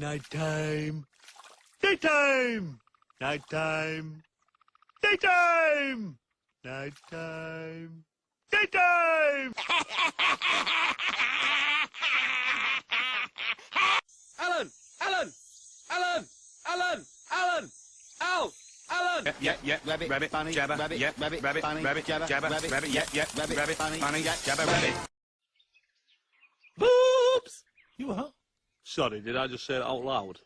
Nighttime. Daytime. Nighttime. Daytime. Nighttime. Daytime. Alan! Alan! Alan! Alan! Alan! Al! Alan! Yeah, rabbit, bunny, jabber, rabbit, yeah, rabbit, bunny, rabbit, jabber, rabbit, yeah, rabbit, bunny, jabber, rabbit. Boobs! You what? Sorry, did I just say that out loud?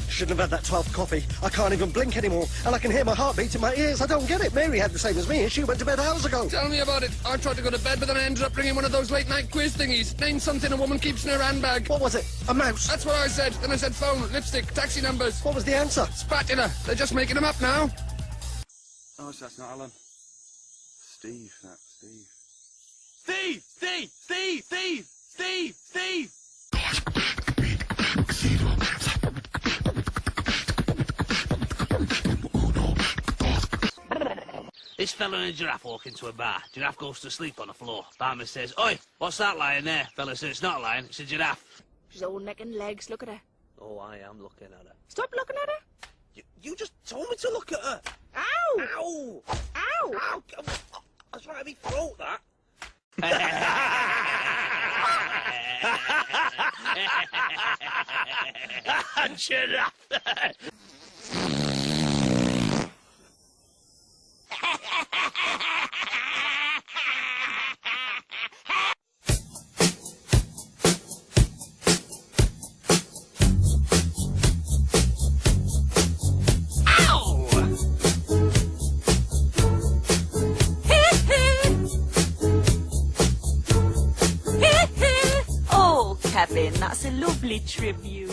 Shouldn't have had that 12th coffee. I can't even blink anymore, and I can hear my heartbeat in my ears. I don't get it. Mary had the same as me, and she went to bed hours ago. Tell me about it. I tried to go to bed, but then I ended up bringing one of those late-night quiz thingies. Name something a woman keeps in her handbag. What was it? A mouse? That's what I said. Then I said phone, lipstick, taxi numbers. What was the answer? Spatula. They're just making them up now. Oh, so that's not Alan. Steve, that's Steve. Steve! Steve! Steve! Steve! Steve! Steve! This fella and a giraffe walk into a bar. Giraffe goes to sleep on the floor. Barman says, "Oi, what's that lion there?" Fella says, "It's not a lion, it's a giraffe." She's all neck and legs. Look at her. Oh, I am looking at her. Stop looking at her. You just told me to look at her. Ow! Ow! Ow! Ow! That's right, me throat, that. Giraffe! Oh, Kevin, that's a lovely tribute.